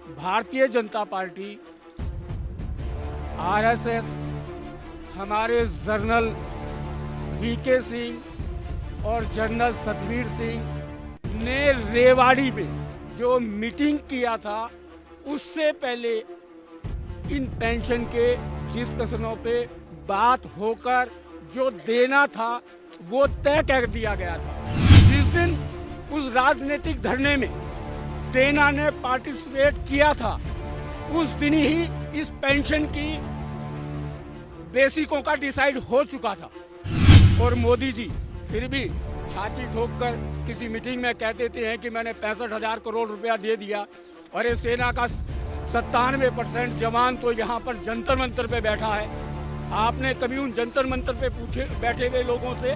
भारतीय Janata party, RSS, हमारे general VK Singh और जनरल सतवीर सिंह ने रेवाड़ी में जो मीटिंग किया था, उससे पहले इन पेंशन के डिस्कशनों पे बात होकर जो देना था वो तय कर दिया गया था। जिस दिन उस राजनीतिक धरने में सेना ने पार्टिसिपेट किया था, उस दिन ही इस पेंशन की बेसिकों का डिसाइड हो चुका था। और मोदी जी फिर भी छाती ठोककर किसी मीटिंग में कह देते हैं कि मैंने 65,000 करोड़ रुपया दे दिया। और ये सेना का 97% जवान तो यहाँ पर जंतर मंतर पे बैठा है। आपने कभी उन जंतर मंतर पे पूछे बैठे हुए लोगों से,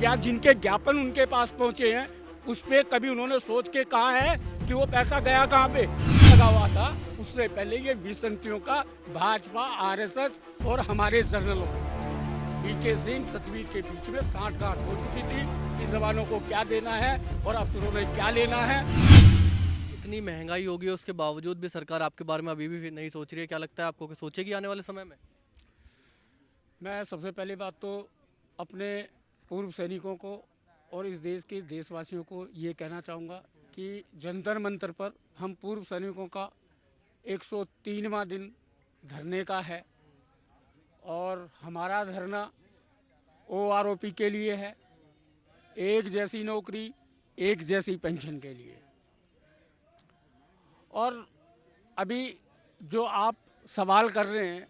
या जिनके ज्ञापन उनके पास पहुँचे हैं, उस पर कभी उन्होंने सोच के कहा है कि वो पैसा गया कहाँ पे? लगा हुआ था। उससे पहले ये विसंतियों का भाजपा, आरएसएस और हमारे जनरलों वीके सिंह, सतवीर के बीच में साठगांठ हो चुकी थी कि जवानों को क्या देना है और अफसरों ने क्या लेना है। इतनी महंगाई होगी, उसके बावजूद भी सरकार आपके बारे में अभी भी नहीं सोच रही है। क्या लगता है आपको कि सोचेगी आने वाले समय में? मैं सबसे पहली बात तो अपने पूर्व सैनिकों को और इस देश के देशवासियों को ये कहना चाहूँगा कि जंतर मंतर पर हम पूर्व सैनिकों का 103वां दिन धरने का है। और हमारा धरना OROP के लिए है, एक जैसी नौकरी, एक जैसी पेंशन के लिए। और अभी जो आप सवाल कर रहे हैं,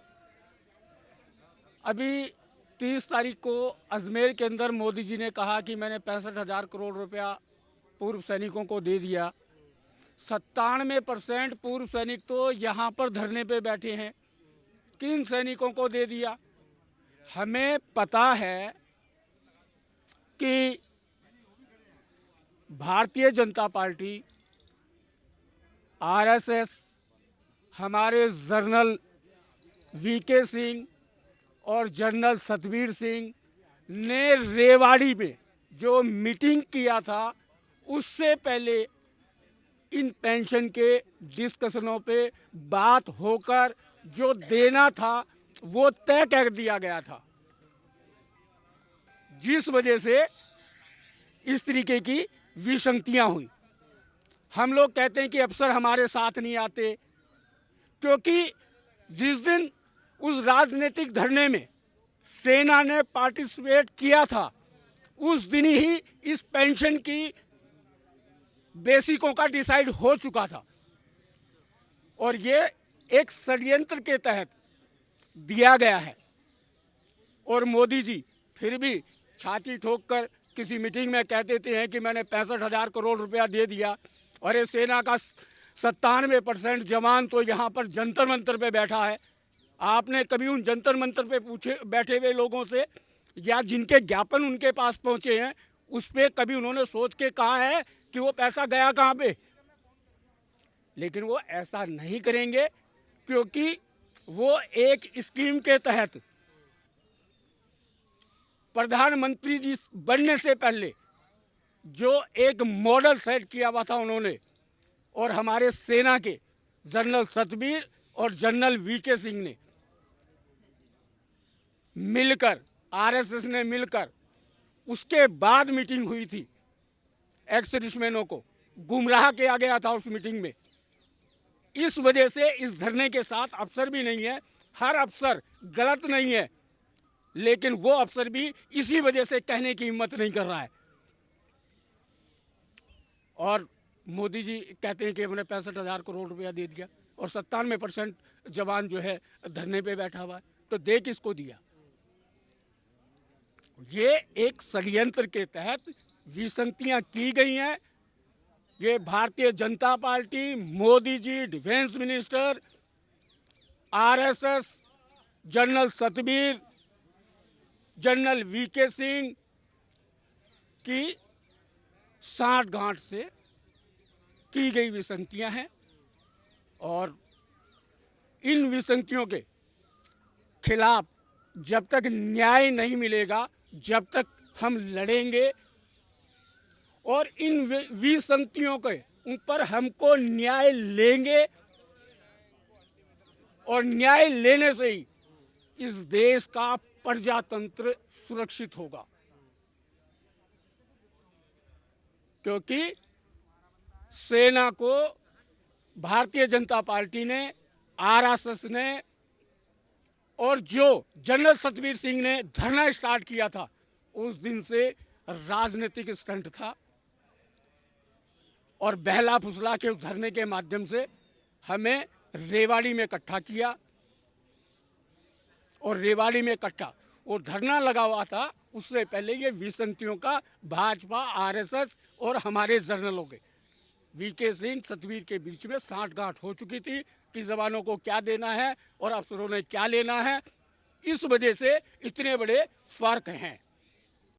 अभी 30 तारीख को अजमेर के अंदर मोदी जी ने कहा कि मैंने 65,000 करोड़ रुपया पूर्व सैनिकों को दे दिया। 97% पूर्व सैनिक तो यहाँ पर धरने पे बैठे हैं। किन सैनिकों को दे दिया? हमें पता है कि भारतीय जनता पार्टी, आरएसएस, हमारे जनरल वीके सिंह और जनरल सतवीर सिंह ने रेवाड़ी में जो मीटिंग किया था, उससे पहले इन पेंशन के डिस्कशनों पे बात होकर जो देना था वो तय कर दिया गया था। जिस वजह से इस तरीके की विसंगतियां हुई। हम लोग कहते हैं कि अफसर हमारे साथ नहीं आते, क्योंकि जिस दिन उस राजनीतिक धरने में सेना ने पार्टिसिपेट किया था, उस दिन ही इस पेंशन की बेसिकों का डिसाइड हो चुका था। और ये एक षड्यंत्र के तहत दिया गया है। और मोदी जी फिर भी छाती ठोककर किसी मीटिंग में कह देते हैं कि मैंने 65,000 करोड़ रुपया दे दिया। और ये सेना का 97% जवान तो यहाँ पर जंतर मंतर पे बैठा है। आपने कभी उन जंतर मंतर पे पूछे बैठे हुए लोगों से, या जिनके ज्ञापन उनके पास पहुँचे हैं, उस पर कभी उन्होंने सोच के कहा है कि वो पैसा गया कहाँ पे? लेकिन वो ऐसा नहीं करेंगे, क्योंकि वो एक स्कीम के तहत प्रधानमंत्री जी बनने से पहले जो एक मॉडल सेट किया हुआ था उन्होंने, और हमारे सेना के जनरल सतवीर और जनरल वीके सिंह ने मिलकर, आरएसएस ने मिलकर, उसके बाद मीटिंग हुई थी। एक्स दुश्मनों को गुमराह किया गया था उस मीटिंग में। इस वजह से इस धरने के साथ अफसर भी नहीं है। हर अफसर गलत नहीं है, लेकिन वो अफसर भी इसी वजह से कहने की हिम्मत नहीं कर रहा है। और मोदी जी कहते हैं कि हमने 65,000 करोड़ रुपया दे दिया, और 97% जवान जो है धरने पे बैठा हुआ है। तो दे किसको दिया? ये एक षड्यंत्र के तहत विसंगतियां की गई हैं। ये Bharatiya Janata Party, Modi ji, defence minister, RSS, general Satveer, general VK Singh की साठगांठ से की गई विसंगतियां हैं। और इन विसंगतियों के खिलाफ जब तक न्याय नहीं मिलेगा, जब तक हम लड़ेंगे। और इन विसंगतियों के ऊपर हमको न्याय लेंगे, और न्याय लेने से ही इस देश का प्रजातंत्र सुरक्षित होगा, क्योंकि सेना को भारतीय जनता पार्टी ने, आरएसएस ने और जो जनरल सतबीर सिंह ने धरना स्टार्ट किया था, उस दिन से राजनीतिक स्टंट था। और बहला फुसला के उस धरने के माध्यम से हमें रेवाड़ी में इकट्ठा किया, और रेवाड़ी में इकट्ठा वो धरना लगा हुआ था। उससे पहले ये विसंतियों का भाजपा, आरएसएस और हमारे जर्नलों के, वीके सिंह, सतबीर के बीच में सांठगांठ हो चुकी थी कि जवानों को क्या देना है और अफसरों ने क्या लेना है। इस वजह से इतने बड़े फर्क हैं।